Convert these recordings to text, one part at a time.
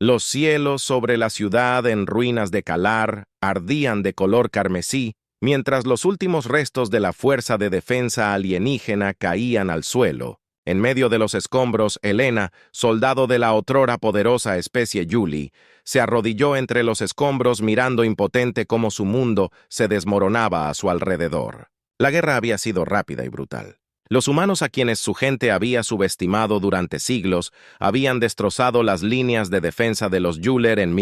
Los cielos sobre la ciudad en ruinas de Calar ardían de color carmesí, mientras los últimos restos de la fuerza de defensa alienígena caían al suelo. En medio de los escombros, Helena, soldado de la otrora poderosa especie Yuli, se arrodilló entre los escombros mirando impotente cómo su mundo se desmoronaba a su alrededor. La guerra había sido rápida y brutal. Los humanos a quienes su gente había subestimado durante siglos habían destrozado las líneas de defensa de los Yuler en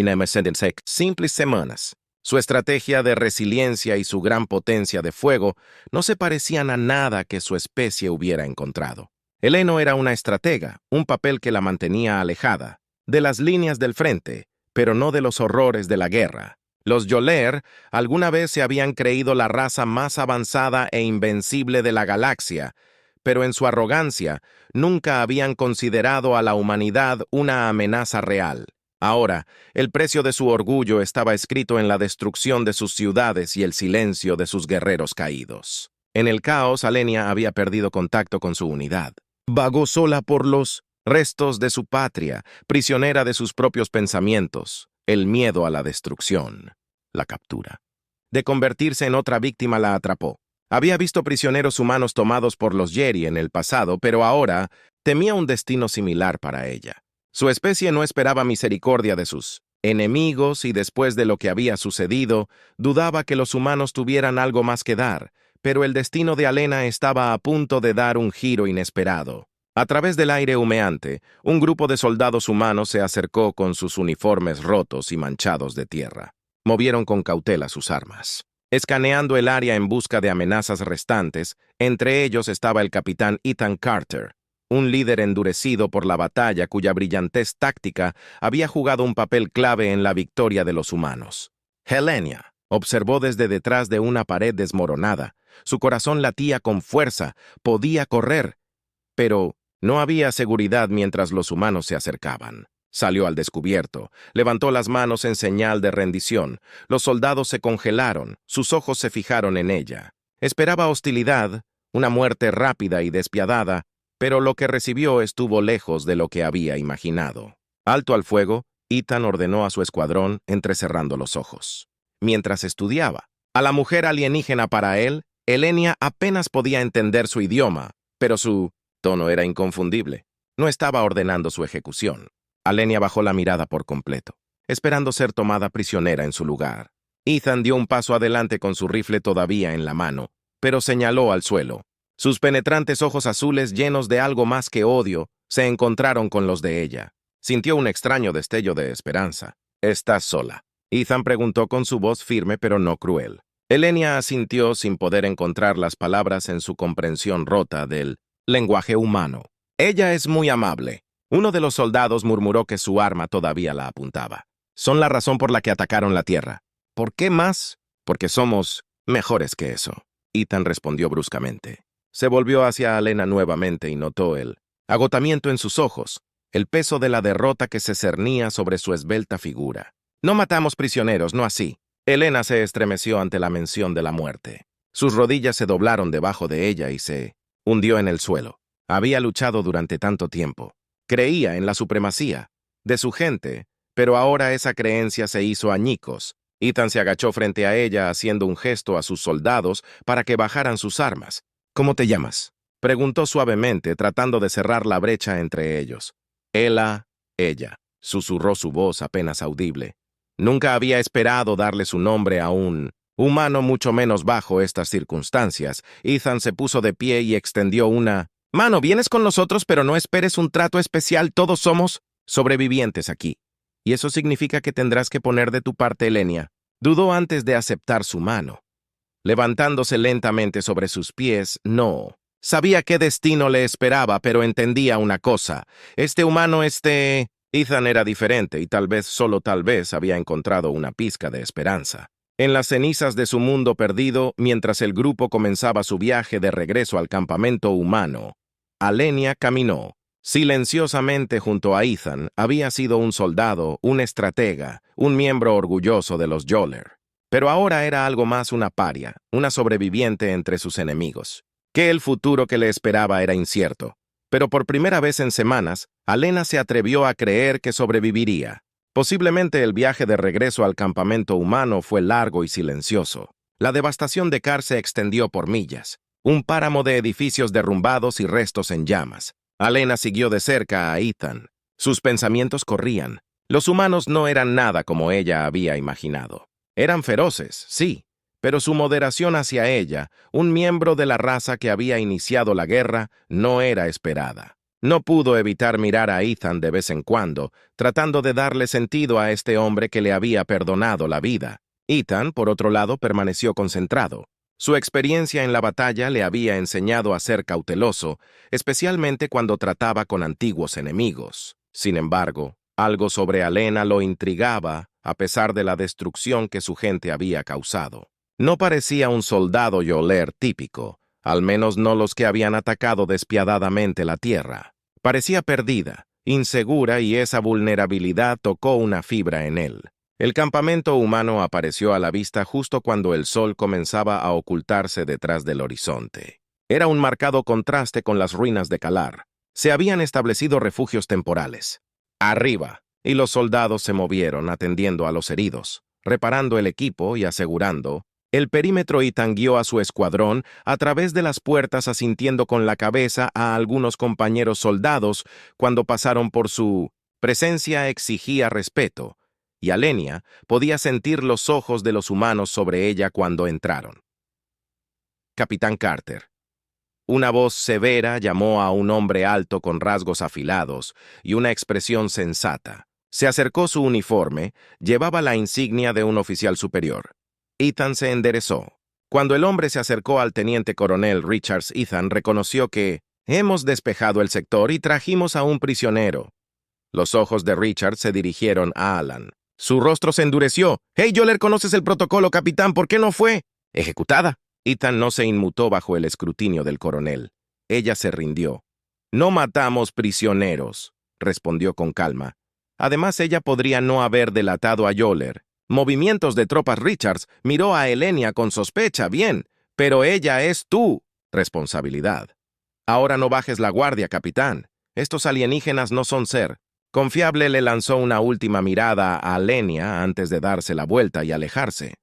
simples semanas. Su estrategia de resiliencia y su gran potencia de fuego no se parecían a nada que su especie hubiera encontrado. Helena era una estratega, un papel que la mantenía alejada de las líneas del frente, pero no de los horrores de la guerra. Los Yoler alguna vez se habían creído la raza más avanzada e invencible de la galaxia, pero en su arrogancia nunca habían considerado a la humanidad una amenaza real. Ahora, el precio de su orgullo estaba escrito en la destrucción de sus ciudades y el silencio de sus guerreros caídos. En el caos, Alenia había perdido contacto con su unidad. Vagó sola por los restos de su patria, prisionera de sus propios pensamientos, el miedo a la destrucción, la captura. De convertirse en otra víctima la atrapó. Había visto prisioneros humanos tomados por los Yeri en el pasado, pero ahora temía un destino similar para ella. Su especie no esperaba misericordia de sus enemigos y después de lo que había sucedido, dudaba que los humanos tuvieran algo más que dar, pero el destino de Helena estaba a punto de dar un giro inesperado. A través del aire humeante, un grupo de soldados humanos se acercó con sus uniformes rotos y manchados de tierra. Movieron con cautela sus armas, escaneando el área en busca de amenazas restantes. Entre ellos estaba el capitán Ethan Carter, un líder endurecido por la batalla cuya brillantez táctica había jugado un papel clave en la victoria de los humanos. Helena observó desde detrás de una pared desmoronada. Su corazón latía con fuerza, podía correr, pero no había seguridad mientras los humanos se acercaban. Salió al descubierto, levantó las manos en señal de rendición. Los soldados se congelaron, sus ojos se fijaron en ella. Esperaba hostilidad, una muerte rápida y despiadada, pero lo que recibió estuvo lejos de lo que había imaginado. Alto al fuego, Ethan ordenó a su escuadrón entrecerrando los ojos. Mientras estudiaba a la mujer alienígena para él, Helena apenas podía entender su idioma, pero su tono era inconfundible. No estaba ordenando su ejecución. Helena bajó la mirada por completo, esperando ser tomada prisionera en su lugar. Ethan dio un paso adelante con su rifle todavía en la mano, pero señaló al suelo. Sus penetrantes ojos azules, llenos de algo más que odio, se encontraron con los de ella. Sintió un extraño destello de esperanza. «¿Estás sola?», Ethan preguntó con su voz firme pero no cruel. Helena asintió sin poder encontrar las palabras en su comprensión rota del lenguaje humano. «Ella es muy amable». Uno de los soldados murmuró que su arma todavía la apuntaba. «Son la razón por la que atacaron la Tierra». «¿Por qué más?». «Porque somos mejores que eso», Ethan respondió bruscamente. Se volvió hacia Helena nuevamente y notó el agotamiento en sus ojos, el peso de la derrota que se cernía sobre su esbelta figura. «No matamos prisioneros, no así». Helena se estremeció ante la mención de la muerte. Sus rodillas se doblaron debajo de ella y se hundió en el suelo. Había luchado durante tanto tiempo. Creía en la supremacía de su gente, pero ahora esa creencia se hizo añicos. Ethan se agachó frente a ella haciendo un gesto a sus soldados para que bajaran sus armas. «¿Cómo te llamas?», preguntó suavemente, tratando de cerrar la brecha entre ellos. «Ella», susurró su voz apenas audible. Nunca había esperado darle su nombre a un humano, mucho menos bajo estas circunstancias. Ethan se puso de pie y extendió una mano. «Vienes con nosotros, pero no esperes un trato especial. Todos somos sobrevivientes aquí. Y eso significa que tendrás que poner de tu parte, Helena». Dudó antes de aceptar su mano. Levantándose lentamente sobre sus pies, no. Sabía qué destino le esperaba, pero entendía una cosa. Ethan era diferente y tal vez, solo tal vez, había encontrado una pizca de esperanza. En las cenizas de su mundo perdido, mientras el grupo comenzaba su viaje de regreso al campamento humano, Helena caminó silenciosamente junto a Ethan. Había sido un soldado, un estratega, un miembro orgulloso de los Yoler. Pero ahora era algo más, una paria, una sobreviviente entre sus enemigos. Que el futuro que le esperaba era incierto. Pero por primera vez en semanas, Helena se atrevió a creer que sobreviviría. Posiblemente el viaje de regreso al campamento humano fue largo y silencioso. La devastación de Car se extendió por millas, un páramo de edificios derrumbados y restos en llamas. Alena siguió de cerca a Ethan. Sus pensamientos corrían. Los humanos no eran nada como ella había imaginado. Eran feroces, sí, pero su moderación hacia ella, un miembro de la raza que había iniciado la guerra, no era esperada. No pudo evitar mirar a Ethan de vez en cuando, tratando de darle sentido a este hombre que le había perdonado la vida. Ethan, por otro lado, permaneció concentrado. Su experiencia en la batalla le había enseñado a ser cauteloso, especialmente cuando trataba con antiguos enemigos. Sin embargo, algo sobre Alena lo intrigaba, a pesar de la destrucción que su gente había causado. No parecía un soldado Yoler típico, al menos no los que habían atacado despiadadamente la tierra. Parecía perdida, insegura, y esa vulnerabilidad tocó una fibra en él. El campamento humano apareció a la vista justo cuando el sol comenzaba a ocultarse detrás del horizonte. Era un marcado contraste con las ruinas de Kalar. Se habían establecido refugios temporales. Arriba, y los soldados se movieron atendiendo a los heridos, reparando el equipo y asegurando el perímetro. Ethan guió a su escuadrón a través de las puertas, asintiendo con la cabeza a algunos compañeros soldados cuando pasaron por su presencia. Exigía respeto, y Alenia podía sentir los ojos de los humanos sobre ella cuando entraron. Capitán Carter. Una voz severa llamó a un hombre alto con rasgos afilados y una expresión sensata. Se acercó su uniforme, llevaba la insignia de un oficial superior. Ethan se enderezó. Cuando el hombre se acercó al teniente coronel Richards, Ethan reconoció que hemos despejado el sector y trajimos a un prisionero. Los ojos de Richards se dirigieron a Alan. Su rostro se endureció. «Hey, Yoler, ¿conoces el protocolo, capitán? ¿Por qué no fue ejecutada?» Ethan no se inmutó bajo el escrutinio del coronel. Ella se rindió. «No matamos prisioneros», respondió con calma. Además, ella podría no haber delatado a Yoler. Movimientos de tropas. Richards miró a Elenia con sospecha. «Bien, pero ella es tu responsabilidad. Ahora no bajes la guardia, capitán. Estos alienígenas no son ser». Confiable le lanzó una última mirada a Alenia antes de darse la vuelta y alejarse.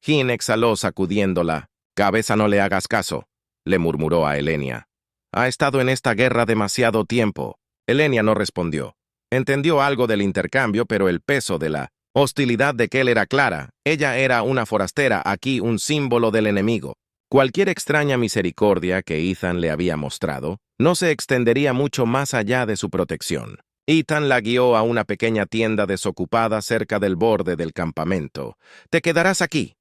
Jin exhaló sacudiéndola. «Cabeza, no le hagas caso», le murmuró a Elenia. «Ha estado en esta guerra demasiado tiempo». Elenia no respondió. Entendió algo del intercambio, pero el peso de la hostilidad de Kell era clara. Ella era una forastera, aquí un símbolo del enemigo. Cualquier extraña misericordia que Ethan le había mostrado no se extendería mucho más allá de su protección. Ethan la guió a una pequeña tienda desocupada cerca del borde del campamento. «Te quedarás aquí»,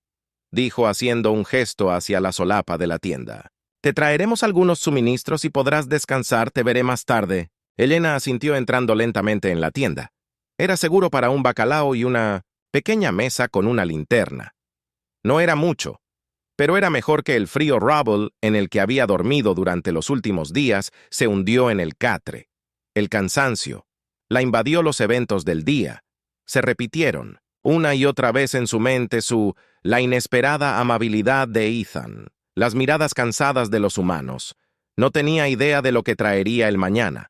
dijo haciendo un gesto hacia la solapa de la tienda. «Te traeremos algunos suministros y podrás descansar. Te veré más tarde». Elena asintió entrando lentamente en la tienda. Era seguro para un bacalao y una pequeña mesa con una linterna. No era mucho, pero era mejor que el frío rubble en el que había dormido durante los últimos días. Se hundió en el catre. El cansancio la invadió. Los eventos del día se repitieron una y otra vez en su mente: la inesperada amabilidad de Ethan, las miradas cansadas de los humanos. No tenía idea de lo que traería el mañana,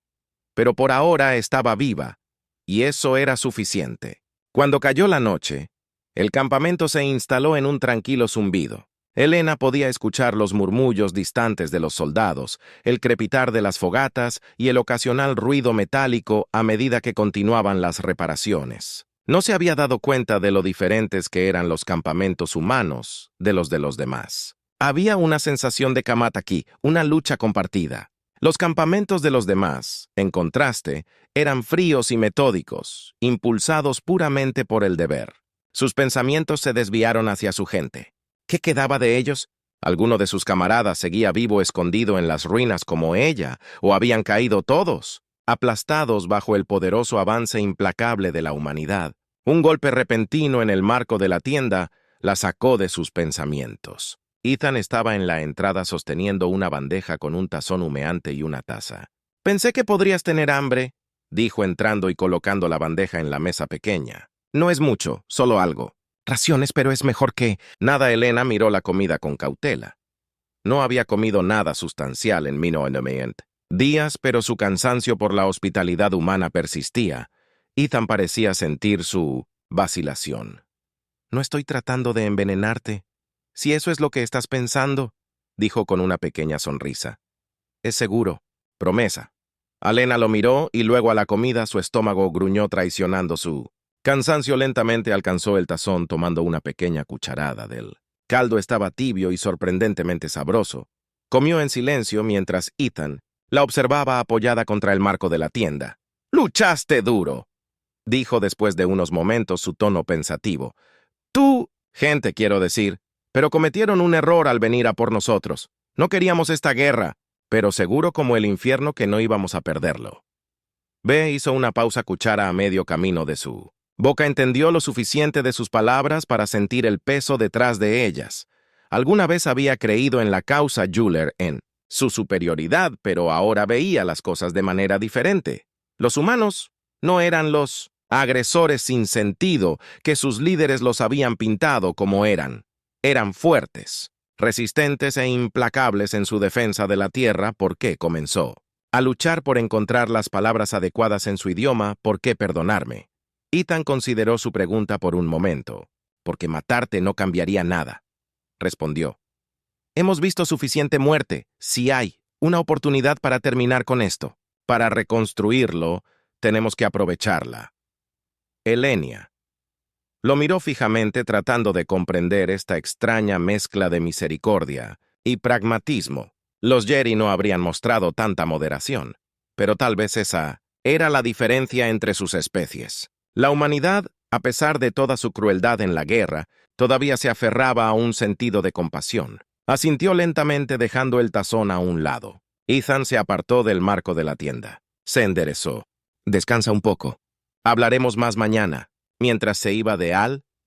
pero por ahora estaba viva, y eso era suficiente. Cuando cayó la noche, el campamento se instaló en un tranquilo zumbido. Elena podía escuchar los murmullos distantes de los soldados, el crepitar de las fogatas y el ocasional ruido metálico a medida que continuaban las reparaciones. No se había dado cuenta de lo diferentes que eran los campamentos humanos de los demás. Había una sensación de Kamat aquí, una lucha compartida. Los campamentos de los demás, en contraste, eran fríos y metódicos, impulsados puramente por el deber. Sus pensamientos se desviaron hacia su gente. ¿Qué quedaba de ellos? ¿Alguno de sus camaradas seguía vivo escondido en las ruinas como ella, o habían caído todos, aplastados bajo el poderoso avance implacable de la humanidad? Un golpe repentino en el marco de la tienda la sacó de sus pensamientos. Ethan estaba en la entrada sosteniendo una bandeja con un tazón humeante y una taza. «Pensé que podrías tener hambre», dijo entrando y colocando la bandeja en la mesa pequeña. «No es mucho, solo algo. Raciones, pero es mejor que...» Nada. Elena miró la comida con cautela. No había comido nada sustancial en días, pero su cansancio por la hospitalidad humana persistía, Ethan parecía sentir su vacilación. «No estoy tratando de envenenarte. Si eso es lo que estás pensando», dijo con una pequeña sonrisa. «Es seguro. Promesa». Alena lo miró y luego a la comida su estómago gruñó traicionando su cansancio. Lentamente alcanzó el tazón tomando una pequeña cucharada del caldo. Estaba tibio y sorprendentemente sabroso. Comió en silencio mientras Ethan la observaba apoyada contra el marco de la tienda. «Luchaste duro», dijo después de unos momentos, su tono pensativo. «Tú, gente quiero decir, pero cometieron un error al venir a por nosotros. No queríamos esta guerra, pero seguro como el infierno que no íbamos a perderlo». B hizo una pausa cuchara a medio camino de su boca. Entendió lo suficiente de sus palabras para sentir el peso detrás de ellas. Alguna vez había creído en la causa Juller, en su superioridad, pero ahora veía las cosas de manera diferente. Los humanos no eran los agresores sin sentido que sus líderes los habían pintado como eran. Eran fuertes, resistentes e implacables en su defensa de la tierra. ¿Por qué comenzó a luchar por encontrar las palabras adecuadas en su idioma? ¿Por qué perdonarme? Ethan consideró su pregunta por un momento. «Porque matarte no cambiaría nada», respondió. «Hemos visto suficiente muerte. Si hay una oportunidad para terminar con esto, para reconstruirlo, tenemos que aprovecharla». Elenia lo miró fijamente tratando de comprender esta extraña mezcla de misericordia y pragmatismo. Los Jedi no habrían mostrado tanta moderación, pero tal vez esa era la diferencia entre sus especies. La humanidad, a pesar de toda su crueldad en la guerra, todavía se aferraba a un sentido de compasión. Asintió lentamente dejando el tazón a un lado. Ethan se apartó del marco de la tienda. Se enderezó. «Descansa un poco. Hablaremos más mañana». Mientras se iba de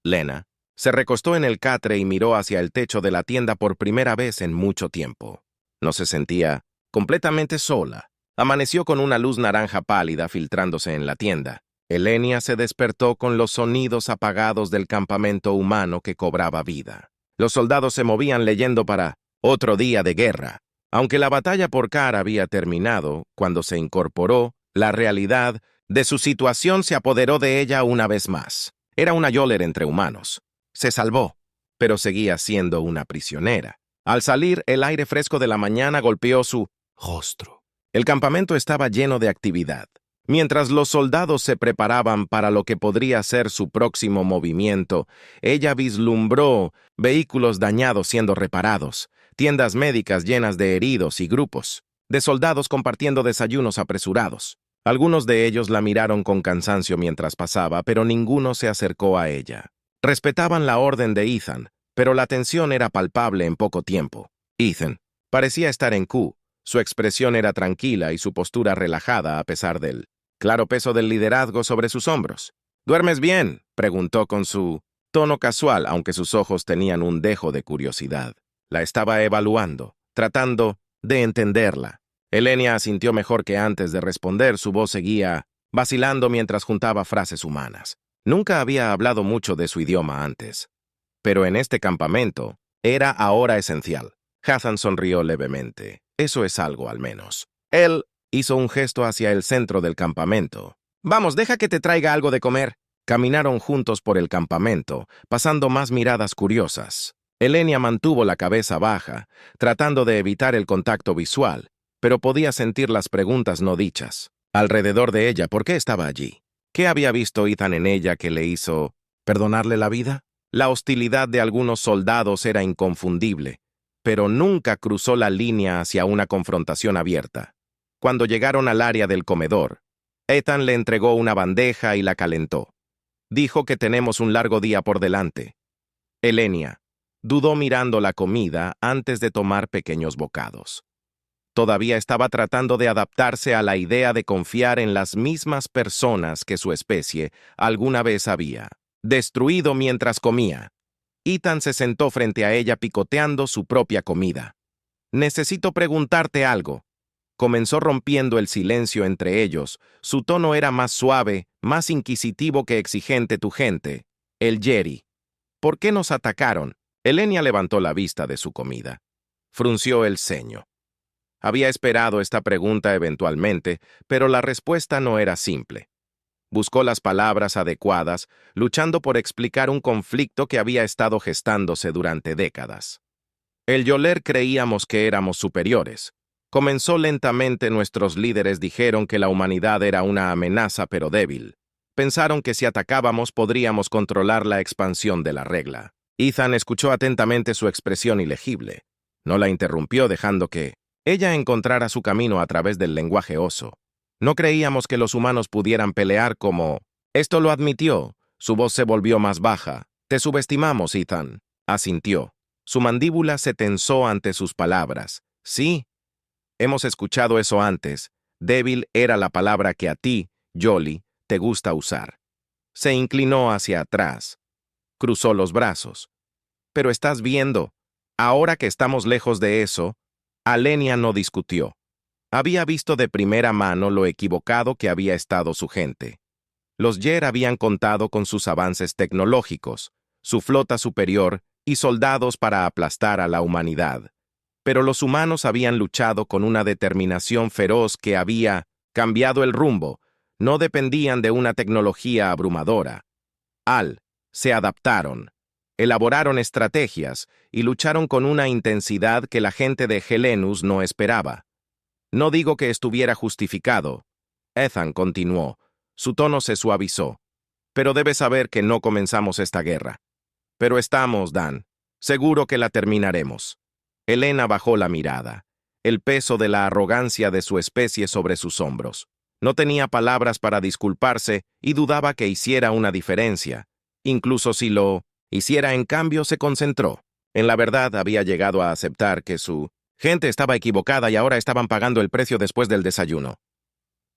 Lena se recostó en el catre y miró hacia el techo de la tienda por primera vez en mucho tiempo. No se sentía completamente sola. Amaneció con una luz naranja pálida filtrándose en la tienda. Elenia se despertó con los sonidos apagados del campamento humano que cobraba vida. Los soldados se movían leyendo para otro día de guerra. Aunque la batalla por Kar había terminado, cuando se incorporó, la realidad de su situación se apoderó de ella una vez más. Era una Yoller entre humanos. Se salvó, pero seguía siendo una prisionera. Al salir, el aire fresco de la mañana golpeó su rostro. El campamento estaba lleno de actividad. Mientras los soldados se preparaban para lo que podría ser su próximo movimiento, ella vislumbró vehículos dañados siendo reparados, tiendas médicas llenas de heridos y grupos de soldados compartiendo desayunos apresurados. Algunos de ellos la miraron con cansancio mientras pasaba, pero ninguno se acercó a ella. Respetaban la orden de Ethan, pero la tensión era palpable en poco tiempo. Ethan parecía estar en Q. Su expresión era tranquila y su postura relajada a pesar del claro peso del liderazgo sobre sus hombros. «¿Duermes bien?», preguntó con su tono casual, aunque sus ojos tenían un dejo de curiosidad. La estaba evaluando, tratando de entenderla. Elenia asintió mejor que antes de responder. Su voz seguía vacilando mientras juntaba frases humanas. Nunca había hablado mucho de su idioma antes, pero en este campamento era ahora esencial. Hathan sonrió levemente. «Eso es algo, al menos». Él hizo un gesto hacia el centro del campamento. «Vamos, deja que te traiga algo de comer». Caminaron juntos por el campamento, pasando más miradas curiosas. Elenia mantuvo la cabeza baja, tratando de evitar el contacto visual, pero podía sentir las preguntas no dichas alrededor de ella. ¿Por qué estaba allí? ¿Qué había visto Ethan en ella que le hizo perdonarle la vida? La hostilidad de algunos soldados era inconfundible, pero nunca cruzó la línea hacia una confrontación abierta. Cuando llegaron al área del comedor, Ethan le entregó una bandeja y la calentó. Dijo que tenemos un largo día por delante. Elenia dudó mirando la comida antes de tomar pequeños bocados. Todavía estaba tratando de adaptarse a la idea de confiar en las mismas personas que su especie alguna vez había destruido mientras comía. Ethan se sentó frente a ella picoteando su propia comida. «Necesito preguntarte algo», comenzó rompiendo el silencio entre ellos. Su tono era más suave, más inquisitivo que exigente. «Tu gente, el Jedi, ¿por qué nos atacaron?» Elenia levantó la vista de su comida. Frunció el ceño. Había esperado esta pregunta eventualmente, pero la respuesta no era simple. Buscó las palabras adecuadas, luchando por explicar un conflicto que había estado gestándose durante décadas. El Yoler creíamos que éramos superiores. Comenzó lentamente, nuestros líderes dijeron que la humanidad era una amenaza pero débil. Pensaron que si atacábamos podríamos controlar la expansión de la regla. Ethan escuchó atentamente su expresión ilegible. No la interrumpió, dejando que ella encontrara su camino a través del lenguaje oso. No creíamos que los humanos pudieran pelear como... Esto lo admitió. Su voz se volvió más baja. Te subestimamos, Ethan. Asintió. Su mandíbula se tensó ante sus palabras. Sí, hemos escuchado eso antes. Débil era la palabra que a ti, Jolie, te gusta usar. Se inclinó hacia atrás. Cruzó los brazos. Pero estás viendo, ahora que estamos lejos de eso, Alenia no discutió. Había visto de primera mano lo equivocado que había estado su gente. Los Yer habían contado con sus avances tecnológicos, su flota superior y soldados para aplastar a la humanidad. Pero los humanos habían luchado con una determinación feroz que había cambiado el rumbo. No dependían de una tecnología abrumadora. Se adaptaron, elaboraron estrategias y lucharon con una intensidad que la gente de Helenus no esperaba. No digo que estuviera justificado. Ethan continuó. Su tono se suavizó. Pero debes saber que no comenzamos esta guerra. Pero estamos, Dan. Seguro que la terminaremos. Helena bajó la mirada. El peso de la arrogancia de su especie sobre sus hombros. No tenía palabras para disculparse y dudaba que hiciera una diferencia. Incluso si lo hiciera, en cambio, se concentró. En la verdad, había llegado a aceptar que su gente estaba equivocada y ahora estaban pagando el precio después del desayuno.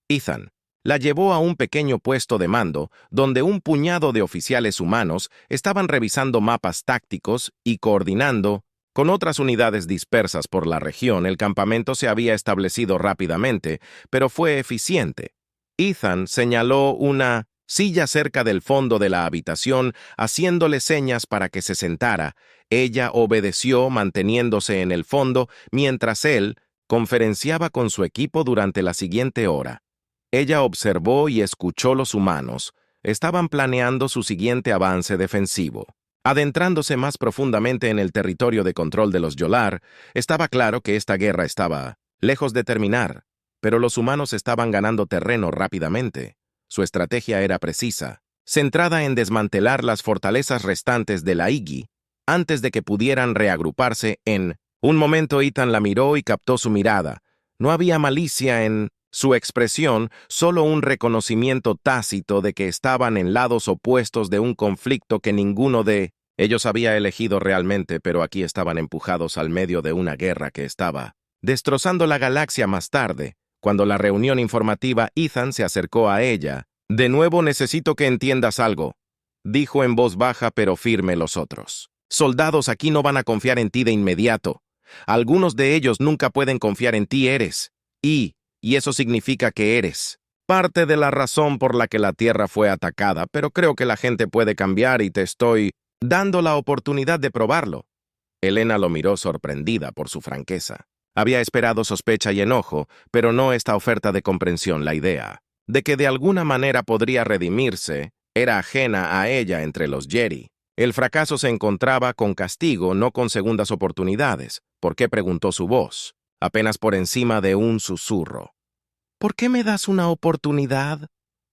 Ethan la llevó a un pequeño puesto de mando, donde un puñado de oficiales humanos estaban revisando mapas tácticos y coordinando con otras unidades dispersas por la región. El campamento se había establecido rápidamente, pero fue eficiente. Ethan señaló una silla cerca del fondo de la habitación, haciéndole señas para que se sentara. Ella obedeció, manteniéndose en el fondo, mientras él conferenciaba con su equipo durante la siguiente hora. Ella observó y escuchó los humanos. Estaban planeando su siguiente avance defensivo. Adentrándose más profundamente en el territorio de control de los Yolar, estaba claro que esta guerra estaba lejos de terminar, pero los humanos estaban ganando terreno rápidamente. Su estrategia era precisa, centrada en desmantelar las fortalezas restantes de la Igi antes de que pudieran reagruparse. En un momento Ethan la miró y captó su mirada. No había malicia en su expresión, solo un reconocimiento tácito de que estaban en lados opuestos de un conflicto que ninguno de ellos había elegido realmente, pero aquí estaban empujados al medio de una guerra que estaba destrozando la galaxia. Más tarde, cuando la reunión informativa, Ethan se acercó a ella. De nuevo necesito que entiendas algo, dijo en voz baja pero firme. Los otros soldados aquí no van a confiar en ti de inmediato. Algunos de ellos nunca pueden confiar en ti. Y eso significa que eres parte de la razón por la que la Tierra fue atacada, pero creo que la gente puede cambiar y te estoy dando la oportunidad de probarlo. Helena lo miró sorprendida por su franqueza. Había esperado sospecha y enojo, pero no esta oferta de comprensión. La idea de que de alguna manera podría redimirse era ajena a ella entre los Jedi. El fracaso se encontraba con castigo, no con segundas oportunidades. ¿Por qué?, preguntó su voz, apenas por encima de un susurro. ¿Por qué me das una oportunidad?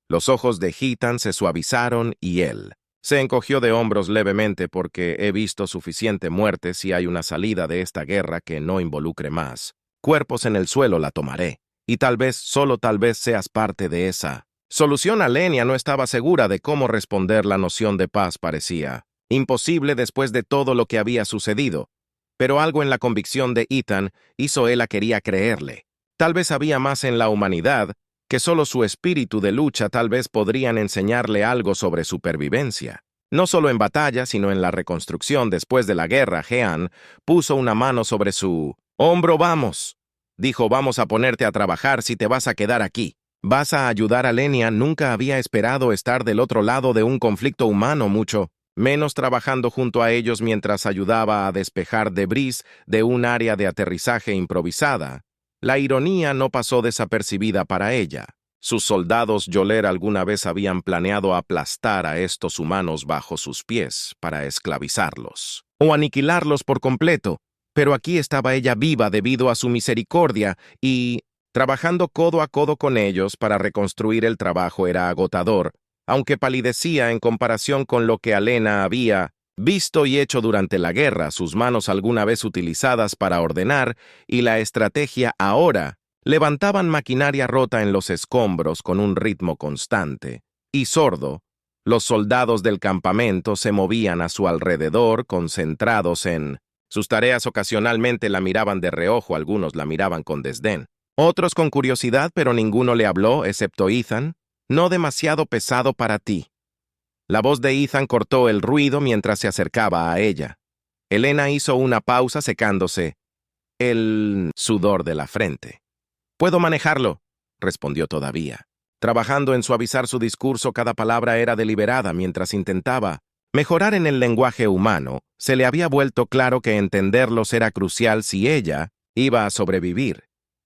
Los ojos de Ethan se suavizaron y él se encogió de hombros levemente. Porque he visto suficiente muerte. Si hay una salida de esta guerra que no involucre más cuerpos en el suelo, la tomaré. Y tal vez, solo tal vez, seas parte de esa solución. Alenia no estaba segura de cómo responder. La noción de paz parecía imposible después de todo lo que había sucedido. Pero algo en la convicción de Ethan hizo ella quería creerle. Tal vez había más en la humanidad que solo su espíritu de lucha. Tal vez podrían enseñarle algo sobre supervivencia. No solo en batalla, sino en la reconstrucción después de la guerra. Jean puso una mano sobre su hombro. Vamos, dijo, vamos a ponerte a trabajar. Si te vas a quedar aquí, vas a ayudar a Lenia. Nunca había esperado estar del otro lado de un conflicto humano, mucho menos trabajando junto a ellos mientras ayudaba a despejar debris de un área de aterrizaje improvisada. La ironía no pasó desapercibida para ella. Sus soldados Yoler alguna vez habían planeado aplastar a estos humanos bajo sus pies para esclavizarlos, o aniquilarlos por completo, pero aquí estaba ella viva debido a su misericordia y, trabajando codo a codo con ellos para reconstruir el trabajo era agotador, aunque palidecía en comparación con lo que Alena había visto y hecho durante la guerra, sus manos alguna vez utilizadas para ordenar, y la estrategia ahora levantaban maquinaria rota en los escombros con un ritmo constante. Y sordo, los soldados del campamento se movían a su alrededor, concentrados en sus tareas. Ocasionalmente la miraban de reojo, algunos la miraban con desdén. Otros con curiosidad, pero ninguno le habló, excepto Ethan. No demasiado pesado para ti. La voz de Ethan cortó el ruido mientras se acercaba a ella. Elena hizo una pausa secándose el sudor de la frente. «Puedo manejarlo», respondió todavía. Trabajando en suavizar su discurso, cada palabra era deliberada mientras intentaba mejorar en el lenguaje humano. Se le había vuelto claro que entenderlos era crucial si ella iba a sobrevivir.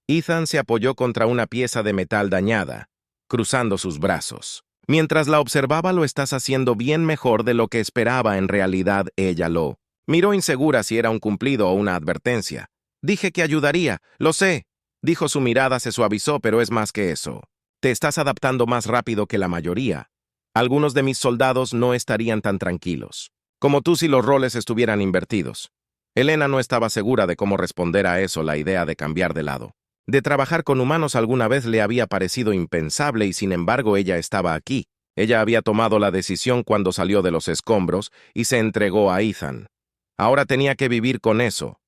Ethan se apoyó contra una pieza de metal dañada, cruzando sus brazos. Mientras la observaba, lo estás haciendo bien mejor de lo que esperaba. En realidad, ella lo miró insegura si era un cumplido o una advertencia. Dije que ayudaría, lo sé. Dijo, su mirada se suavizó, pero es más que eso. Te estás adaptando más rápido que la mayoría. Algunos de mis soldados no estarían tan tranquilos, como tú si los roles estuvieran invertidos. Elena no estaba segura de cómo responder a eso. La idea de cambiar de lado, de trabajar con humanos, alguna vez le había parecido impensable y sin embargo ella estaba aquí. Ella había tomado la decisión cuando salió de los escombros y se entregó a Ethan. Ahora tenía que vivir con eso.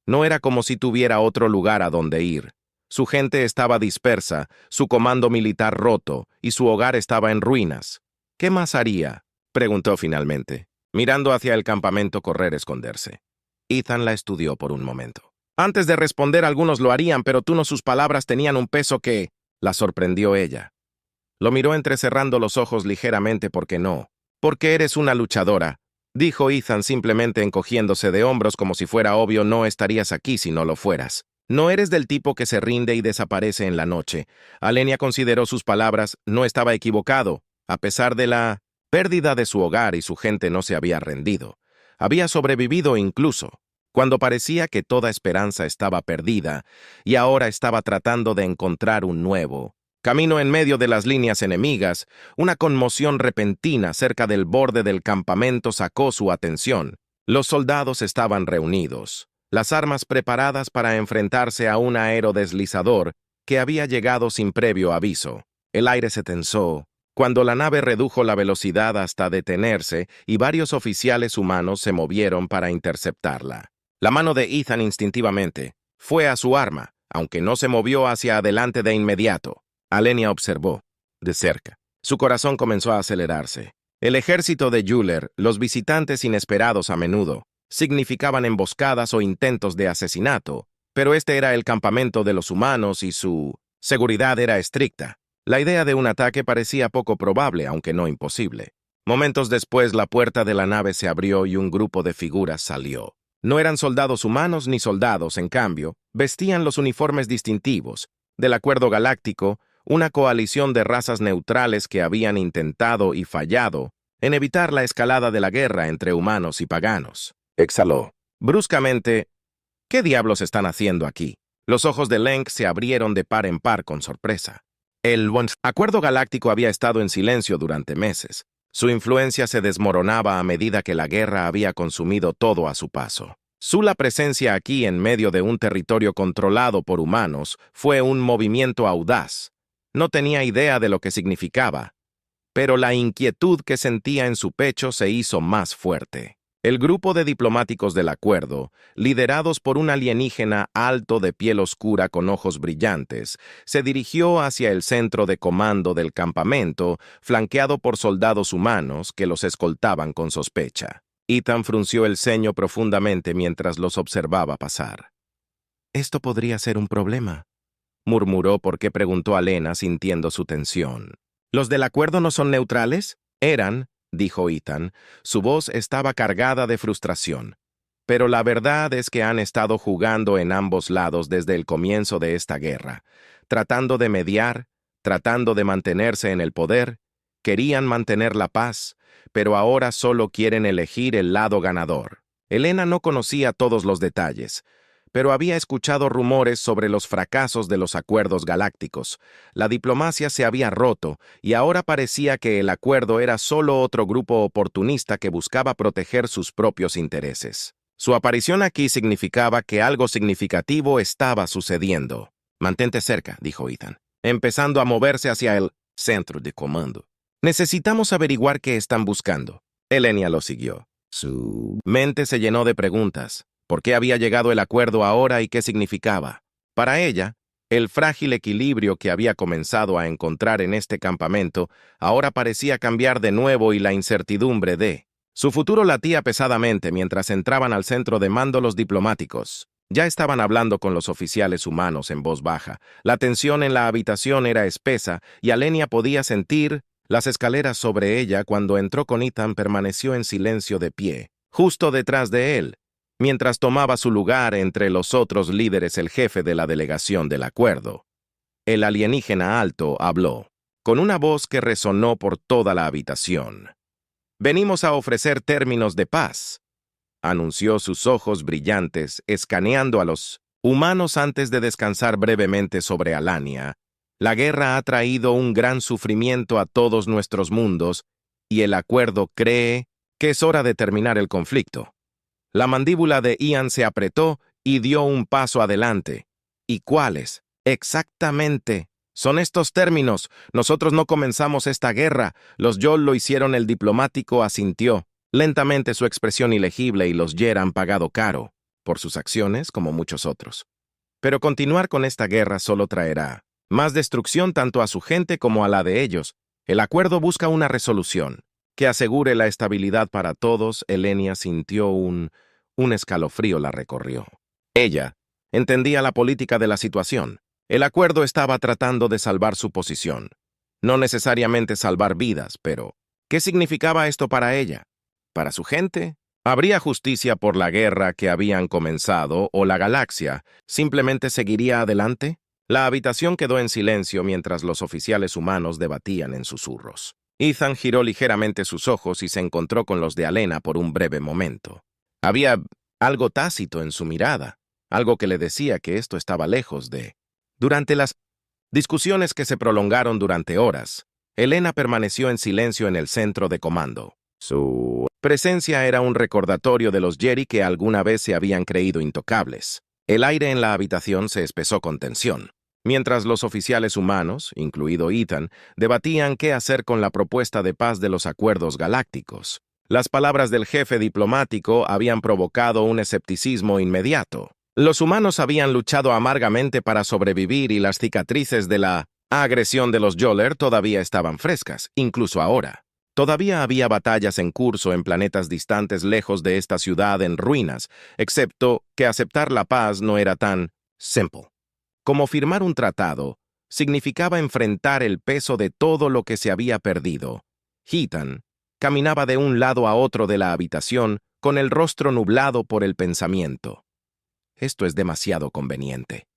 No era como si tuviera otro lugar a donde ir. Su gente estaba dispersa, su comando militar roto y su hogar estaba en ruinas. ¿Qué más haría?, preguntó finalmente, mirando hacia el campamento. Correr, esconderse. Ethan la estudió por un momento. Antes de responder, algunos lo harían, pero tú no. Sus palabras tenían un peso que la sorprendió ella. Lo miró entrecerrando los ojos ligeramente. ¿Por qué no? Porque eres una luchadora, dijo Ethan, simplemente encogiéndose de hombros como si fuera obvio. No estarías aquí si no lo fueras. No eres del tipo que se rinde y desaparece en la noche. Alenia consideró sus palabras. No estaba equivocado. A pesar de la pérdida de su hogar y su gente, no se había rendido. Había sobrevivido incluso cuando parecía que toda esperanza estaba perdida, y ahora estaba tratando de encontrar un nuevo camino en medio de las líneas enemigas. Una conmoción repentina cerca del borde del campamento sacó su atención. Los soldados estaban reunidos, las armas preparadas para enfrentarse a un aerodeslizador que había llegado sin previo aviso. El aire se tensó cuando la nave redujo la velocidad hasta detenerse y varios oficiales humanos se movieron para interceptarla. La mano de Ethan instintivamente fue a su arma, aunque no se movió hacia adelante de inmediato. Alenia observó de cerca. Su corazón comenzó a acelerarse. El ejército de Yoler, los visitantes inesperados a menudo, significaban emboscadas o intentos de asesinato, pero este era el campamento de los humanos y su seguridad era estricta. La idea de un ataque parecía poco probable, aunque no imposible. Momentos después, la puerta de la nave se abrió y un grupo de figuras salió. No eran soldados humanos ni soldados, en cambio, vestían los uniformes distintivos del Acuerdo Galáctico, una coalición de razas neutrales que habían intentado y fallado en evitar la escalada de la guerra entre humanos y paganos. Exhaló bruscamente. ¿Qué diablos están haciendo aquí? Los ojos de Lenk se abrieron de par en par con sorpresa. El Acuerdo Galáctico había estado en silencio durante meses. Su influencia se desmoronaba a medida que la guerra había consumido todo a su paso. Su presencia aquí en medio de un territorio controlado por humanos fue un movimiento audaz. No tenía idea de lo que significaba, pero la inquietud que sentía en su pecho se hizo más fuerte. El grupo de diplomáticos del acuerdo, liderados por un alienígena alto de piel oscura con ojos brillantes, se dirigió hacia el centro de comando del campamento, flanqueado por soldados humanos que los escoltaban con sospecha. Ethan frunció el ceño profundamente mientras los observaba pasar. «Esto podría ser un problema», murmuró. «¿Por qué?», preguntó Alena, sintiendo su tensión. «¿Los del acuerdo no son neutrales?» «Eran», dijo Ethan. Su voz estaba cargada de frustración. «Pero la verdad es que han estado jugando en ambos lados desde el comienzo de esta guerra, tratando de mediar, tratando de mantenerse en el poder, querían mantener la paz, pero ahora solo quieren elegir el lado ganador. Helena no conocía todos los detalles, pero había escuchado rumores sobre los fracasos de los acuerdos galácticos. La diplomacia se había roto y ahora parecía que el acuerdo era solo otro grupo oportunista que buscaba proteger sus propios intereses. Su aparición aquí significaba que algo significativo estaba sucediendo. «Mantente cerca», dijo Ethan, empezando a moverse hacia el centro de comando. «Necesitamos averiguar qué están buscando». Elenia lo siguió. Su mente se llenó de preguntas. ¿Por qué había llegado el acuerdo ahora y qué significaba? Para ella, el frágil equilibrio que había comenzado a encontrar en este campamento ahora parecía cambiar de nuevo y la incertidumbre de... Su futuro latía pesadamente mientras entraban al centro de mando los diplomáticos. Ya estaban hablando con los oficiales humanos en voz baja. La tensión en la habitación era espesa y Alenia podía sentir las escaleras sobre ella. Cuando entró con Ethan, permaneció en silencio de pie, justo detrás de él, mientras tomaba su lugar entre los otros líderes el jefe de la delegación del acuerdo. El alienígena alto habló, con una voz que resonó por toda la habitación. «Venimos a ofrecer términos de paz», anunció, sus ojos brillantes, escaneando a los humanos antes de descansar brevemente sobre Alania. «La guerra ha traído un gran sufrimiento a todos nuestros mundos, y el acuerdo cree que es hora de terminar el conflicto». La mandíbula de Ian se apretó y dio un paso adelante. «¿Y cuáles? Exactamente. Son estos términos. Nosotros no comenzamos esta guerra. Los Yol lo hicieron». El diplomático asintió. Lentamente, su expresión ilegible, y los Yer han pagado caro por sus acciones como muchos otros. Pero continuar con esta guerra solo traerá más destrucción tanto a su gente como a la de ellos. El acuerdo busca una resolución que asegure la estabilidad para todos. Elenia sintió un escalofrío la recorrió. Ella entendía la política de la situación. El acuerdo estaba tratando de salvar su posición. No necesariamente salvar vidas, pero ¿qué significaba esto para ella? Para su gente, ¿habría justicia por la guerra que habían comenzado o la galaxia simplemente seguiría adelante? La habitación quedó en silencio mientras los oficiales humanos debatían en susurros. Ethan giró ligeramente sus ojos y se encontró con los de Alena por un breve momento. Había algo tácito en su mirada, algo que le decía que esto estaba lejos de... Durante las discusiones que se prolongaron durante horas, Helena permaneció en silencio en el centro de comando. Su presencia era un recordatorio de los Jedi que alguna vez se habían creído intocables. El aire en la habitación se espesó con tensión, mientras los oficiales humanos, incluido Ethan, debatían qué hacer con la propuesta de paz de los acuerdos galácticos. Las palabras del jefe diplomático habían provocado un escepticismo inmediato. Los humanos habían luchado amargamente para sobrevivir y las cicatrices de la agresión de los Joller todavía estaban frescas, incluso ahora. Todavía había batallas en curso en planetas distantes lejos de esta ciudad en ruinas, excepto que aceptar la paz no era tan simple. Como firmar un tratado, significaba enfrentar el peso de todo lo que se había perdido. Ethan caminaba de un lado a otro de la habitación con el rostro nublado por el pensamiento. «Esto es demasiado conveniente»,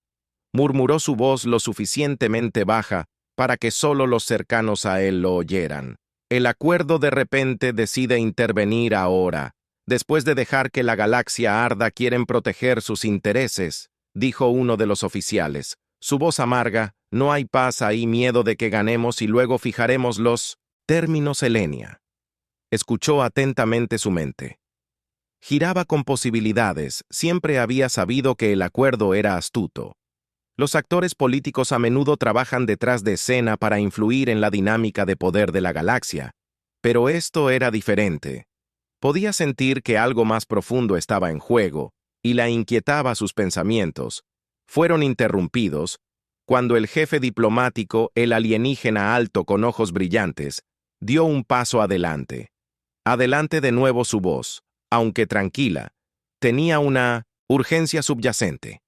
murmuró, su voz lo suficientemente baja para que solo los cercanos a él lo oyeran. «El acuerdo de repente decide intervenir ahora. Después de dejar que la galaxia arda, quieren proteger sus intereses», dijo uno de los oficiales. Su voz amarga: «No hay paz ahí, miedo de que ganemos y luego fijaremos los términos». Elenia escuchó atentamente su mente. Giraba con posibilidades. Siempre había sabido que el acuerdo era astuto. Los actores políticos a menudo trabajan detrás de escena para influir en la dinámica de poder de la galaxia, pero esto era diferente. Podía sentir que algo más profundo estaba en juego, y la inquietaba. Sus pensamientos fueron interrumpidos cuando el jefe diplomático, el alienígena alto con ojos brillantes, dio un paso adelante. Adelante de nuevo. Su voz, aunque tranquila, tenía una urgencia subyacente.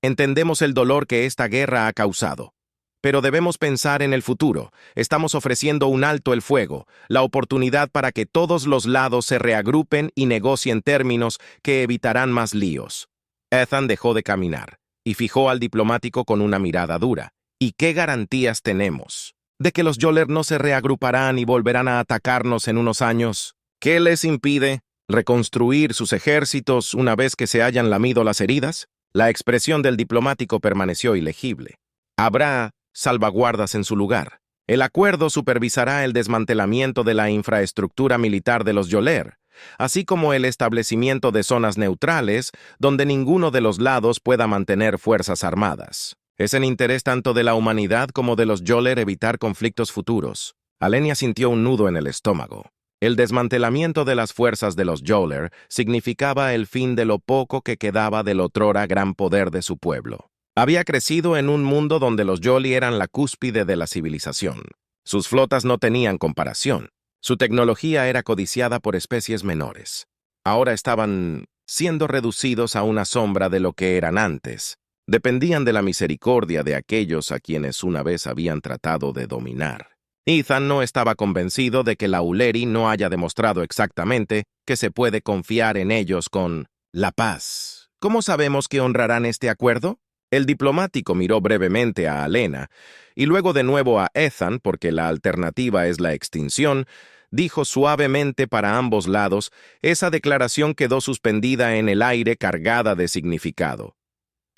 «Entendemos el dolor que esta guerra ha causado, pero debemos pensar en el futuro. Estamos ofreciendo un alto el fuego, la oportunidad para que todos los lados se reagrupen y negocien términos que evitarán más líos». Ethan dejó de caminar y fijó al diplomático con una mirada dura. ¿Y qué garantías tenemos de que los Yoler no se reagruparán y volverán a atacarnos en unos años? ¿Qué les impide reconstruir sus ejércitos una vez que se hayan lamido las heridas? La expresión del diplomático permaneció ilegible. Habrá salvaguardas en su lugar. El acuerdo supervisará el desmantelamiento de la infraestructura militar de los Yoler, así como el establecimiento de zonas neutrales donde ninguno de los lados pueda mantener fuerzas armadas. Es en interés tanto de la humanidad como de los Yoler evitar conflictos futuros. Alenia sintió un nudo en el estómago. El desmantelamiento de las fuerzas de los Yoler significaba el fin de lo poco que quedaba del otrora gran poder de su pueblo. Había crecido en un mundo donde los Yoli eran la cúspide de la civilización. Sus flotas no tenían comparación. Su tecnología era codiciada por especies menores. Ahora estaban siendo reducidos a una sombra de lo que eran antes. Dependían de la misericordia de aquellos a quienes una vez habían tratado de dominar. Ethan no estaba convencido de que la Uleri no haya demostrado exactamente que se puede confiar en ellos con la paz. ¿Cómo sabemos que honrarán este acuerdo? El diplomático miró brevemente a Alena y luego de nuevo a Ethan, porque la alternativa es la extinción, dijo suavemente para ambos lados. Esa declaración quedó suspendida en el aire cargada de significado.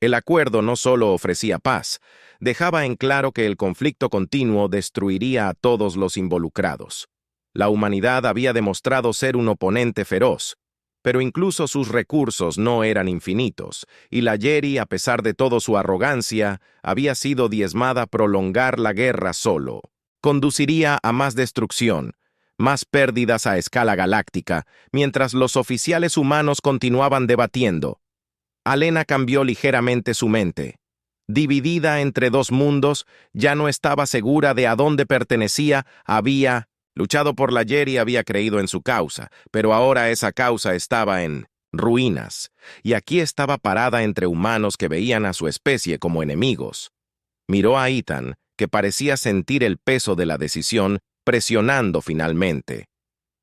El acuerdo no solo ofrecía paz, dejaba en claro que el conflicto continuo destruiría a todos los involucrados. La humanidad había demostrado ser un oponente feroz, pero incluso sus recursos no eran infinitos, y la Yeri, a pesar de toda su arrogancia, había sido diezmada. Prolongar la guerra solo conduciría a más destrucción, más pérdidas a escala galáctica, mientras los oficiales humanos continuaban debatiendo. Alena cambió ligeramente su mente. Dividida entre dos mundos, ya no estaba segura de a dónde pertenecía. Había luchado por la Yeri, había creído en su causa, pero ahora esa causa estaba en ruinas, y aquí estaba parada entre humanos que veían a su especie como enemigos. Miró a Ethan, que parecía sentir el peso de la decisión, presionando finalmente.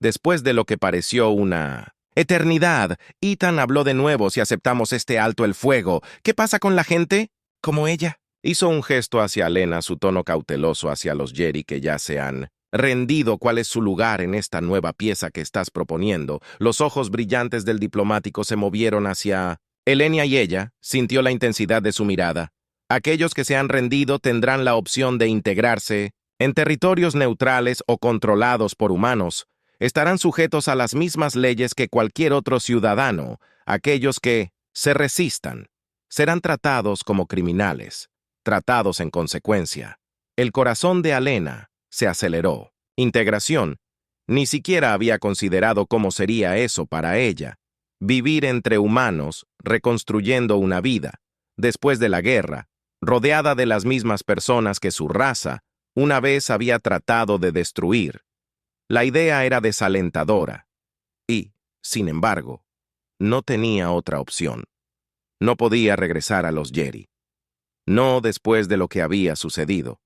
Después de lo que pareció una eternidad, Ethan habló de nuevo. Si aceptamos este alto el fuego, ¿qué pasa con la gente? Como ella. Hizo un gesto hacia Alena, su tono cauteloso hacia los Yeri que ya se han rendido. ¿Cuál es su lugar en esta nueva pieza que estás proponiendo? Los ojos brillantes del diplomático se movieron hacia Elenia y ella sintió la intensidad de su mirada. Aquellos que se han rendido tendrán la opción de integrarse en territorios neutrales o controlados por humanos. Estarán sujetos a las mismas leyes que cualquier otro ciudadano. Aquellos que se resistan serán tratados como criminales, tratados en consecuencia. El corazón de Alena se aceleró. Integración. Ni siquiera había considerado cómo sería eso para ella. Vivir entre humanos, reconstruyendo una vida, después de la guerra, rodeada de las mismas personas que su raza una vez había tratado de destruir. La idea era desalentadora y, sin embargo, no tenía otra opción. No podía regresar a los Yeri. No después de lo que había sucedido.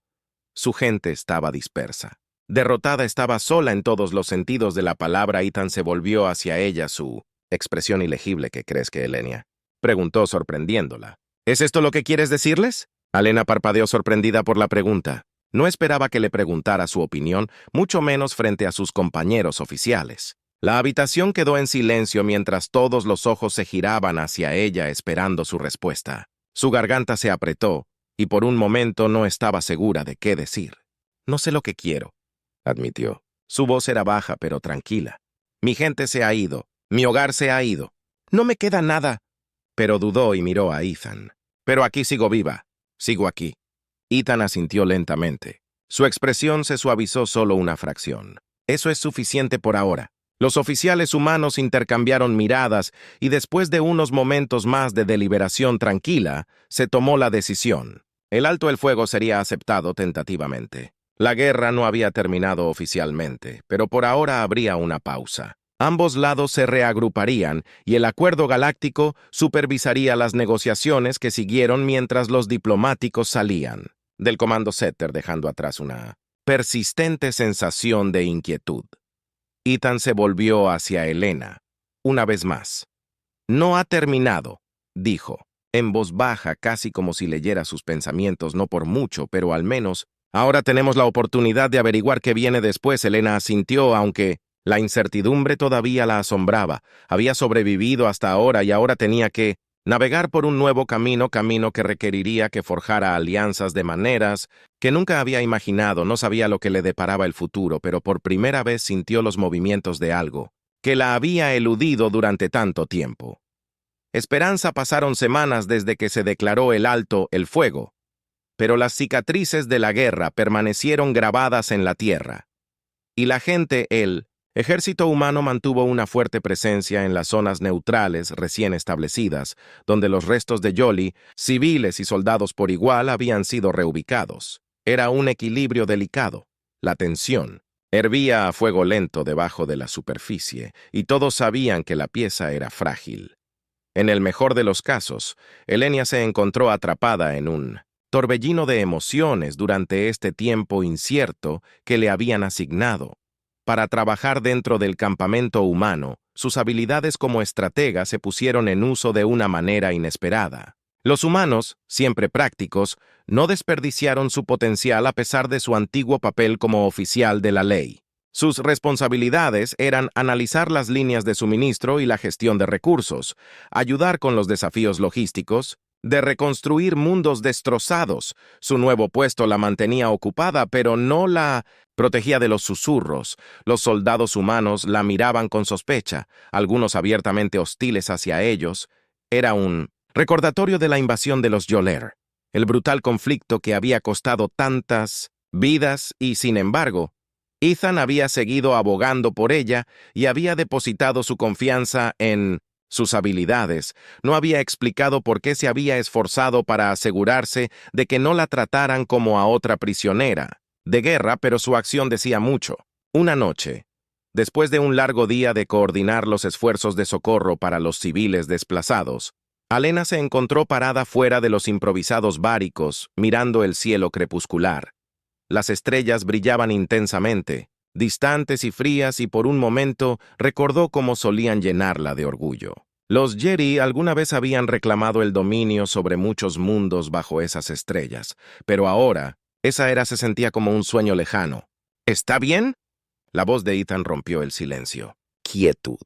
Su gente estaba dispersa. Derrotada, estaba sola en todos los sentidos de la palabra. Ethan se volvió hacia ella, su expresión ilegible. ¿Qué crees que, Elenia?, preguntó sorprendiéndola. ¿Es esto lo que quieres decirles? Alena parpadeó sorprendida por la pregunta. No esperaba que le preguntara su opinión, mucho menos frente a sus compañeros oficiales. La habitación quedó en silencio mientras todos los ojos se giraban hacia ella esperando su respuesta. Su garganta se apretó y por un momento no estaba segura de qué decir. No sé lo que quiero, admitió. Su voz era baja pero tranquila. Mi gente se ha ido, mi hogar se ha ido. No me queda nada. Pero dudó y miró a Ethan. Pero aquí sigo viva, sigo aquí. Ethan asintió lentamente. Su expresión se suavizó solo una fracción. Eso es suficiente por ahora. Los oficiales humanos intercambiaron miradas y después de unos momentos más de deliberación tranquila, se tomó la decisión. El alto el fuego sería aceptado tentativamente. La guerra no había terminado oficialmente, pero por ahora habría una pausa. Ambos lados se reagruparían y el acuerdo galáctico supervisaría las negociaciones que siguieron mientras los diplomáticos salían del comando Setter, dejando atrás una persistente sensación de inquietud. Ethan se volvió hacia Elena, una vez más. No ha terminado, dijo. en voz baja, casi como si leyera sus pensamientos, no por mucho, pero al menos. Ahora tenemos la oportunidad de averiguar qué viene después. Elena asintió, aunque la incertidumbre todavía la asombraba. Había sobrevivido hasta ahora y ahora tenía que navegar por un nuevo camino que requeriría que forjara alianzas de maneras que nunca había imaginado. No sabía lo que le deparaba el futuro, pero por primera vez sintió los movimientos de algo que la había eludido durante tanto tiempo. Esperanza pasaron semanas desde que se declaró el alto el fuego, pero las cicatrices de la guerra permanecieron grabadas en la tierra. Y la gente, el ejército humano mantuvo una fuerte presencia en las zonas neutrales recién establecidas, donde los restos de Jolie, civiles y soldados por igual, habían sido reubicados. Era un equilibrio delicado. La tensión hervía a fuego lento debajo de la superficie, y todos sabían que la pieza era frágil. En el mejor de los casos, Elenia se encontró atrapada en un torbellino de emociones durante este tiempo incierto que le habían asignado. Para trabajar dentro del campamento humano, sus habilidades como estratega se pusieron en uso de una manera inesperada. Los humanos, siempre prácticos, no desperdiciaron su potencial a pesar de su antiguo papel como oficial de la ley. Sus responsabilidades eran analizar las líneas de suministro y la gestión de recursos, ayudar con los desafíos logísticos, de reconstruir mundos destrozados. Su nuevo puesto la mantenía ocupada, pero no la protegía de los susurros. Los soldados humanos la miraban con sospecha, algunos abiertamente hostiles hacia ellos. Era un recordatorio de la invasión de los Yoler, el brutal conflicto que había costado tantas vidas y, sin embargo, Ethan había seguido abogando por ella y había depositado su confianza en sus habilidades. No había explicado por qué se había esforzado para asegurarse de que no la trataran como a otra prisionera de guerra, pero su acción decía mucho. Una noche, después de un largo día de coordinar los esfuerzos de socorro para los civiles desplazados, Alena se encontró parada fuera de los improvisados báricos, mirando el cielo crepuscular. Las estrellas brillaban intensamente, distantes y frías, y por un momento recordó cómo solían llenarla de orgullo. Los Jedi alguna vez habían reclamado el dominio sobre muchos mundos bajo esas estrellas, pero ahora esa era se sentía como un sueño lejano. ¿Está bien? La voz de Ethan rompió el silencio. Quietud.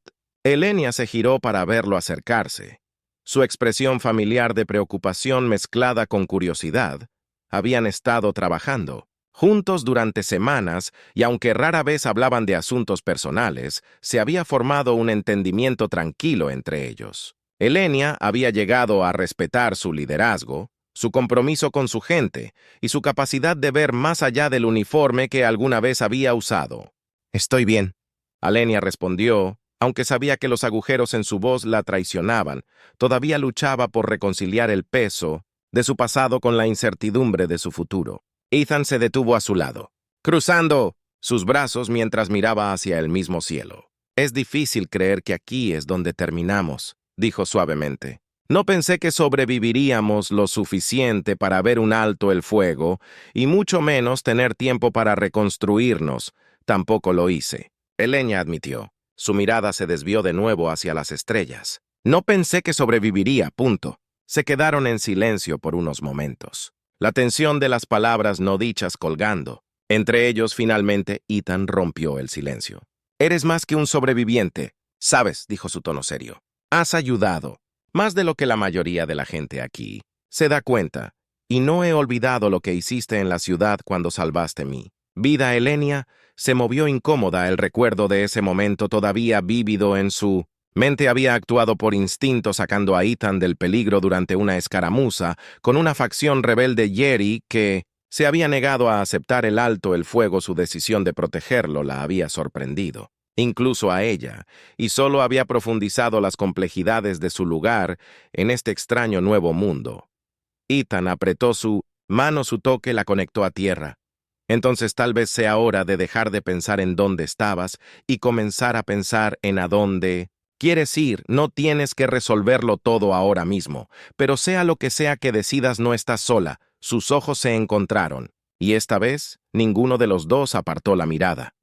Elenia se giró para verlo acercarse. Su expresión familiar de preocupación mezclada con curiosidad. Habían estado trabajando juntos durante semanas, y aunque rara vez hablaban de asuntos personales, se había formado un entendimiento tranquilo entre ellos. Elenia había llegado a respetar su liderazgo, su compromiso con su gente y su capacidad de ver más allá del uniforme que alguna vez había usado. «Estoy bien», Elenia respondió, aunque sabía que los agujeros en su voz la traicionaban. Todavía luchaba por reconciliar el peso de su pasado con la incertidumbre de su futuro. Ethan se detuvo a su lado, cruzando sus brazos mientras miraba hacia el mismo cielo. «Es difícil creer que aquí es donde terminamos», dijo suavemente. «No pensé que sobreviviríamos lo suficiente para ver un alto el fuego, y mucho menos tener tiempo para reconstruirnos. Tampoco lo hice». Elenia admitió. Su mirada se desvió de nuevo hacia las estrellas. «No pensé que sobreviviría, punto». Se quedaron en silencio por unos momentos. La tensión de las palabras no dichas colgando. Entre ellos, finalmente, Ethan rompió el silencio. «Eres más que un sobreviviente. Sabes», dijo su tono serio. «Has ayudado, más de lo que la mayoría de la gente aquí se da cuenta, y no he olvidado lo que hiciste en la ciudad cuando salvaste mi vida». Elenia se movió incómoda. El recuerdo de ese momento todavía vívido en su mente. Había actuado por instinto, sacando a Ethan del peligro durante una escaramuza con una facción rebelde Jedi que se había negado a aceptar el alto el fuego. Su decisión de protegerlo la había sorprendido, incluso a ella, y solo había profundizado las complejidades de su lugar en este extraño nuevo mundo. Ethan apretó su mano, su toque la conectó a tierra. «Entonces tal vez sea hora de dejar de pensar en dónde estabas y comenzar a pensar en a dónde quieres ir. No tienes que resolverlo todo ahora mismo, pero sea lo que sea que decidas, no estás sola». Sus ojos se encontraron, y esta vez ninguno de los dos apartó la mirada.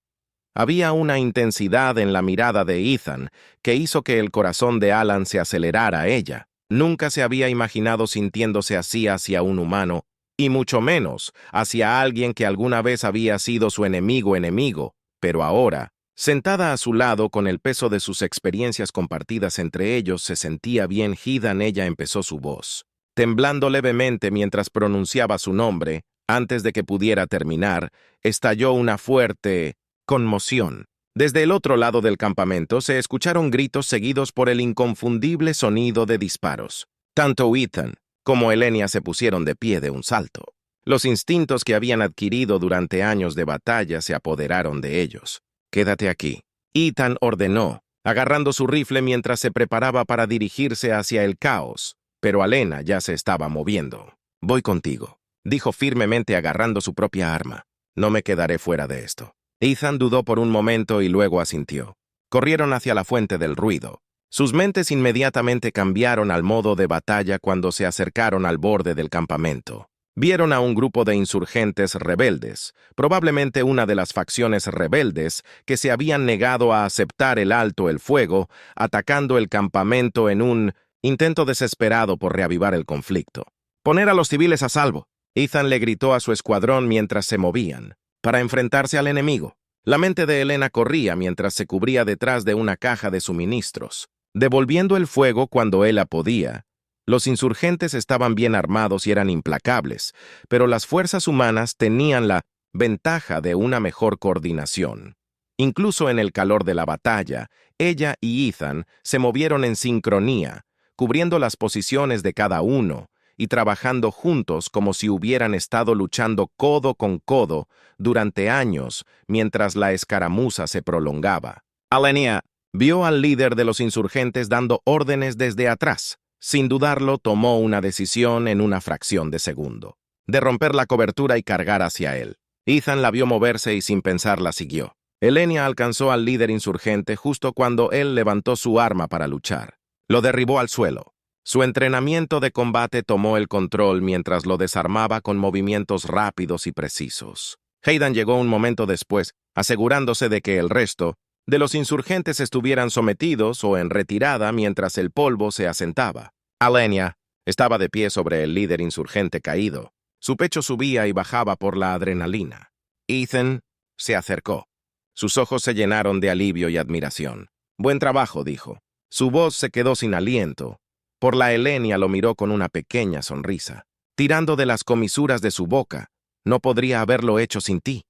Había una intensidad en la mirada de Ethan que hizo que el corazón de Alan se acelerara a ella. Nunca se había imaginado sintiéndose así hacia un humano, y mucho menos hacia alguien que alguna vez había sido su enemigo, pero ahora, sentada a su lado con el peso de sus experiencias compartidas entre ellos, se sentía bien. Hidan, ella empezó su voz, temblando levemente mientras pronunciaba su nombre. Antes de que pudiera terminar, estalló una fuerte conmoción. Desde el otro lado del campamento se escucharon gritos seguidos por el inconfundible sonido de disparos. Tanto Ethan como Elenia se pusieron de pie de un salto. Los instintos que habían adquirido durante años de batalla se apoderaron de ellos. «Quédate aquí», Ethan ordenó, agarrando su rifle mientras se preparaba para dirigirse hacia el caos, pero Elena ya se estaba moviendo. «Voy contigo», dijo firmemente agarrando su propia arma. «No me quedaré fuera de esto». Ethan dudó por un momento y luego asintió. Corrieron hacia la fuente del ruido. Sus mentes inmediatamente cambiaron al modo de batalla cuando se acercaron al borde del campamento. Vieron a un grupo de insurgentes rebeldes, probablemente una de las facciones rebeldes que se habían negado a aceptar el alto el fuego, atacando el campamento en un intento desesperado por reavivar el conflicto. «Poner a los civiles a salvo», Ethan le gritó a su escuadrón mientras se movían, «para enfrentarse al enemigo». La mente de Elena corría mientras se cubría detrás de una caja de suministros, devolviendo el fuego cuando ella podía. Los insurgentes estaban bien armados y eran implacables, pero las fuerzas humanas tenían la ventaja de una mejor coordinación. Incluso en el calor de la batalla, ella y Ethan se movieron en sincronía, cubriendo las posiciones de cada uno y trabajando juntos como si hubieran estado luchando codo con codo durante años mientras la escaramuza se prolongaba. Elenia vio al líder de los insurgentes dando órdenes desde atrás. Sin dudarlo, tomó una decisión en una fracción de segundo, de romper la cobertura y cargar hacia él. Ethan la vio moverse y sin pensar la siguió. Elenia alcanzó al líder insurgente justo cuando él levantó su arma para luchar. Lo derribó al suelo. Su entrenamiento de combate tomó el control mientras lo desarmaba con movimientos rápidos y precisos. Hidan llegó un momento después, asegurándose de que el resto de los insurgentes estuvieran sometidos o en retirada mientras el polvo se asentaba. Elenia estaba de pie sobre el líder insurgente caído. Su pecho subía y bajaba por la adrenalina. Ethan se acercó. Sus ojos se llenaron de alivio y admiración. «Buen trabajo», dijo. Su voz se quedó sin aliento. Por la Elenia lo miró con una pequeña sonrisa, tirando de las comisuras de su boca. «No podría haberlo hecho sin ti».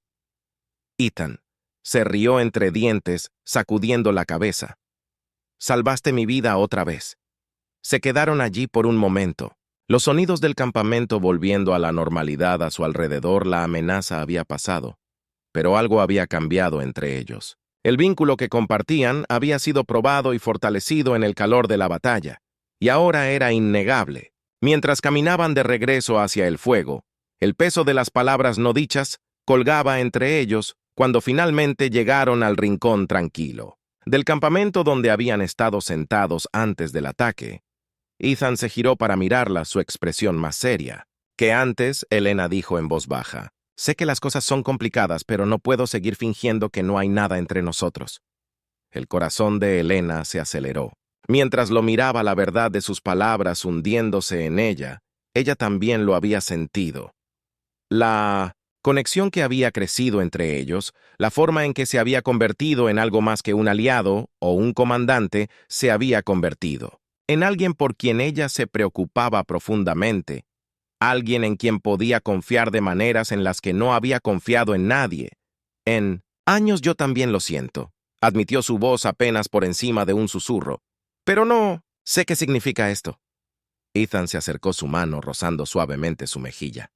Ethan se rió entre dientes, sacudiendo la cabeza. «Salvaste mi vida otra vez». Se quedaron allí por un momento. Los sonidos del campamento volviendo a la normalidad a su alrededor. La amenaza había pasado, pero algo había cambiado entre ellos. El vínculo que compartían había sido probado y fortalecido en el calor de la batalla, y ahora era innegable. Mientras caminaban de regreso hacia el fuego, el peso de las palabras no dichas colgaba entre ellos cuando finalmente llegaron al rincón tranquilo del campamento donde habían estado sentados antes del ataque. Ethan se giró para mirarla, su expresión más seria que antes. Elena dijo en voz baja: «Sé que las cosas son complicadas, pero no puedo seguir fingiendo que no hay nada entre nosotros». El corazón de Elena se aceleró. Mientras lo miraba, la verdad de sus palabras hundiéndose en ella también lo había sentido. La conexión que había crecido entre ellos, la forma en que se había convertido en algo más que un aliado o un comandante, se había convertido en alguien por quien ella se preocupaba profundamente, alguien en quien podía confiar de maneras en las que no había confiado en nadie. «En años yo también lo siento», admitió su voz apenas por encima de un susurro. «Pero no sé qué significa esto». Ethan se acercó su mano rozando suavemente su mejilla.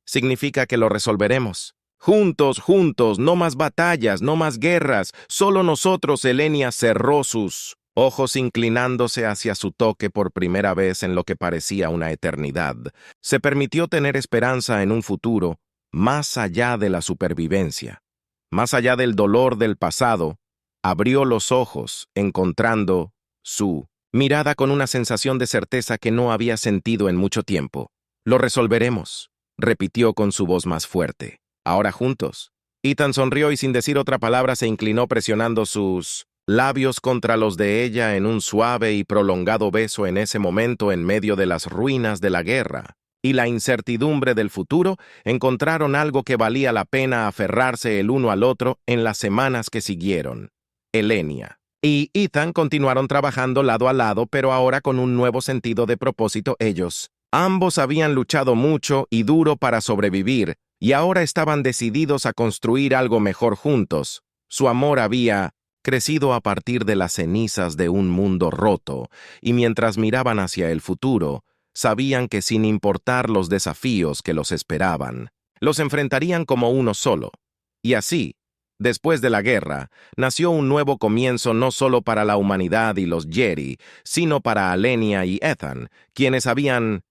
«Significa que lo resolveremos. Juntos, juntos, no más batallas, no más guerras, solo nosotros». Elenia cerró sus ojos inclinándose hacia su toque por primera vez en lo que parecía una eternidad. Se permitió tener esperanza en un futuro más allá de la supervivencia, más allá del dolor del pasado. Abrió los ojos, encontrando su mirada con una sensación de certeza que no había sentido en mucho tiempo. «Lo resolveremos», repitió con su voz más fuerte. «Ahora juntos». Ethan sonrió y sin decir otra palabra se inclinó presionando sus labios contra los de ella en un suave y prolongado beso en ese momento en medio de las ruinas de la guerra y la incertidumbre del futuro, encontraron algo que valía la pena aferrarse el uno al otro en las semanas que siguieron: Elenia y Ethan continuaron trabajando lado a lado, pero ahora con un nuevo sentido de propósito. Ellos ambos habían luchado mucho y duro para sobrevivir, y ahora estaban decididos a construir algo mejor juntos. Su amor había crecido a partir de las cenizas de un mundo roto, y mientras miraban hacia el futuro, sabían que sin importar los desafíos que los esperaban, los enfrentarían como uno solo. Y así, después de la guerra, nació un nuevo comienzo no solo para la humanidad y los Jedi, sino para Alenia y Ethan, quienes habían